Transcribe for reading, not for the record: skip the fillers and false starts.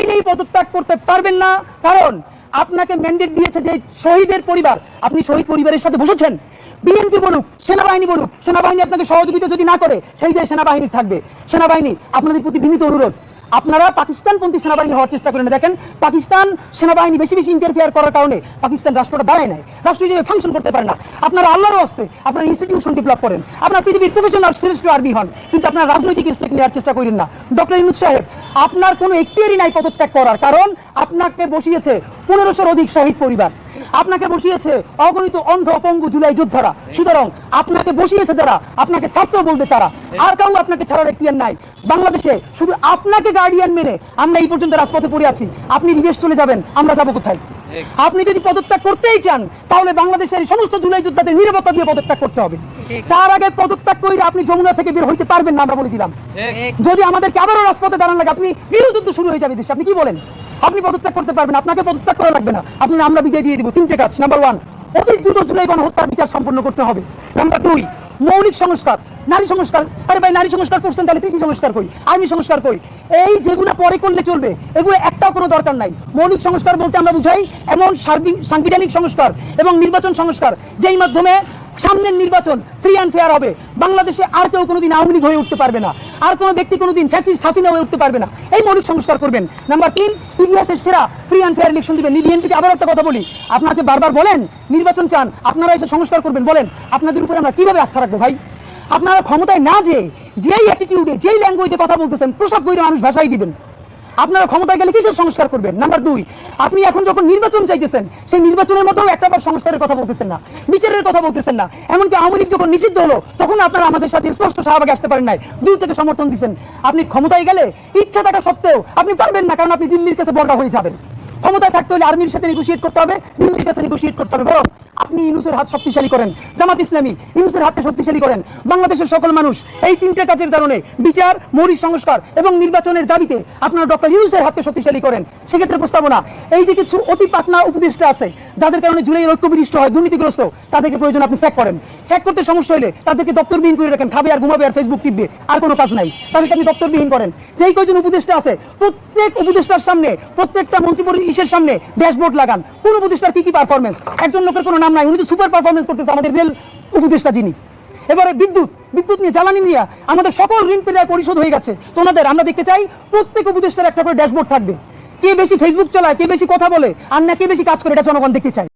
চাইলেই পদত্যাগ করতে পারবেন না, কারণ আপনাকে ম্যান্ডেট দিয়েছে যে শহীদের পরিবার, আপনি শহীদ পরিবারের সাথে বসেছেন। বিএনপি বলুক, সেনাবাহিনী বলুক, সেনাবাহিনী আপনাকে সহযোগিতা যদি না করে সেই দেশ সেনাবাহিনী থাকবে। সেনাবাহিনী আপনাদের প্রতি বিনীত অনুরোধ, আপনারা পাকিস্তানপন্থী সেনাবাহিনী হওয়ার চেষ্টা করেন। দেখেন পাকিস্তান সেনাবাহিনী বেশি বেশি ইন্টারফেয়ার করার কারণে পাকিস্তান রাষ্ট্রটা দাঁড়ায় নাই, রাষ্ট্র হিসেবে ফাংশন করতে পারে না। আপনারা আল্লাহর হস্তে আপনার ইনস্টিটিউশন ডেভেলপ করেন, আপনার পৃথিবীর প্রফেশনাল শ্রেষ্ঠ আর্মি হন, কিন্তু আপনার রাজনৈতিক স্টেক নেওয়ার চেষ্টা করেন না। ডক্টর ইউনূস সাহেব, আপনার কোনো এখতিয়ারই নাই পদত্যাগ করার, কারণ আপনাকে বসিয়েছে 1500-র অধিক শহীদ পরিবার, আপনাকে বসিয়েছে অগণিত অন্ধ পঙ্গু জুলাই যোদ্ধারা। সুতরাং আপনাকে বসিয়েছে যারা, আপনাকে ছাত্র বলবে তারা, আর কাউ আপনাকে ছাড়ার এখতিয়ার নাই। বাংলাদেশে শুধু আপনাকে গার্ডিয়ান মেনে আমরা এই পর্যন্ত রাজপথে পড়ে আছি। আপনি বিদেশ চলে যাবেন, আমরা যাবো কোথায়? আপনি যদি পদত্যাগ করতেই চান তাহলে বাংলাদেশের সমস্ত জুলাই যোদ্ধাদের নিরাপত্তা দিয়ে পদত্যাগ করতে হবে। তার আগে পদত্যাগ করে আপনি যমুনা থেকে বের হইতে পারবেন না, আমরা বলে দিলাম। যদি আমাদেরকে আবারও রাজপথে দাঁড়ান লাগে, আপনি গৃহযুদ্ধ শুরু হয়ে যাবে দেশে। আপনি কি বলেন? আপনি পদত্যাগ করতে পারবেন, আপনাকে পদত্যাগ করা লাগবে না, আপনার আমরা বিদায় দিয়ে দিব। 3টে কাজ। নাম্বার 1, অতি দ্রুত জুলাই গণহত্যার বিচার সম্পন্ন করতে হবে। নাম্বার 2, মৌলিক সংস্কার, নারী সংস্কার। আরে ভাই, নারী সংস্কার করছেন, তাহলে কৃষি সংস্কার কই, আইনি সংস্কার কই? এই যেগুলো পরে করলে চলবে, এগুলো একটাও কোনো দরকার নাই। মৌলিক সংস্কার বলতে আমরা বুঝাই এমন সাংবিধানিক সংস্কার এবং নির্বাচন সংস্কার যেই মাধ্যমে সামনের নির্বাচন ফ্রি অ্যান্ড ফেয়ার হবে। বাংলাদেশে আর কেউ কোনোদিন আওয়ামী লীগ হয়ে উঠতে পারবে না, আর কোনো ব্যক্তি কোনোদিন ফ্যাসিস্ট হাসিনা হয়ে উঠতে পারবে না। এই মৌলিক সংস্কার করবেন। নাম্বার 3, ইতিহাসের সেরা ফ্রি অ্যান্ড ফেয়ার ইলেকশন দিবেন। বিএনপিকে আবার একটা কথা বলি, আপনারা যে বারবার বলেন নির্বাচন চান, আপনারা এসে সংস্কার করবেন, বলেন আপনাদের উপরে আমরা কিভাবে আস্থা রাখবো ভাই? আপনারা ক্ষমতায় না যেই অ্যাটিটিউডে, যেই ল্যাঙ্গুয়েজে কথা বলতেছেন, প্রসাব করে মানুষ ভাষাই দিবেন। আপনারা ক্ষমতায় গেলে কিসের সংস্কার করবেন? নাম্বার 2, আপনি এখন যখন নির্বাচন চাইতেছেন, সেই নির্বাচনের মধ্যেও একটাবার সংস্কারের কথা বলতেছেন না, বিচারের কথা বলতেছেন না। এমনকি আওয়ামী লীগ যখন নিষিদ্ধ হলো তখন আপনারা আমাদের সাথে স্পষ্ট শাহবাগে আসতে পারেন নাই, দূর থেকে সমর্থন দিচ্ছেন। আপনি ক্ষমতায় গেলে ইচ্ছা থাকা সত্ত্বেও আপনি পারবেন না, কারণ আপনি দিল্লির কাছে বড় হয়ে যাবেন। ক্ষমতায় থাকতে হলে আর্মির সাথে নেগোশিয়েট করতে হবে, দিল্লির কাছে নেগোশিয়েট করতে হবে। বরং আপনি ইউনূসের হাত শক্তিশালী করেন, জামাত ইসলামী ইউনূসের হাতকে শক্তিশালী করেন। বাংলাদেশের সকল মানুষ এই 3টে কাজের কারণে, বিচার, মৌলিক সংস্কার এবং নির্বাচনের দাবিতে আপনারা ডক্টর ইউনূসের হাতকে শক্তিশালী করেন। সেক্ষেত্রে প্রস্তাবনা, এই যে কিছু অতি পাকনা উপদেষ্টা আছে যাদের কারণে জুলাইয়ের ঐক্য বিনষ্ট হয়, দুর্নীতিগ্রস্ত, তাদেরকে প্রয়োজন আপনি স্যাক করেন। স্যাক করতে সমস্যা হলে তাদেরকে দপ্তরবিহীন করে রাখেন, খাবে আর ঘুমাবে আর ফেসবুক টিপবে, আর কোনো কাজ নাই, তাদেরকে আপনি দপ্তরবিহীন করেন। যেই কয়জন উপদেষ্টা আছে প্রত্যেক উপদেষ্টার সামনে, প্রত্যেকটা মন্ত্রী পরিষদের সামনে ড্যাশবোর্ড লাগান, কোন উপদেষ্টার কি কি পারফরমেন্স। একজন লোকের কোনো নাম নাই, উনি তো সুপার পারফরমেন্স করতেছে, আমাদের রেল উপদেষ্টা যিনি। এবারে বিদ্যুৎ নিয়ে, জ্বালানি নিয়ে আমাদের সকল ঋণ প্রায় পরিশোধ হয়ে গেছে। তোমাদের আমরা দেখতে চাই প্রত্যেক উপদেষ্টার একটা করে ড্যাশবোর্ড থাকবে, কে বেশি ফেসবুক চালায়, কে বেশি কথা বলে, আর না কে বেশি কাজ করে, এটা জনগণ দেখতে চাই।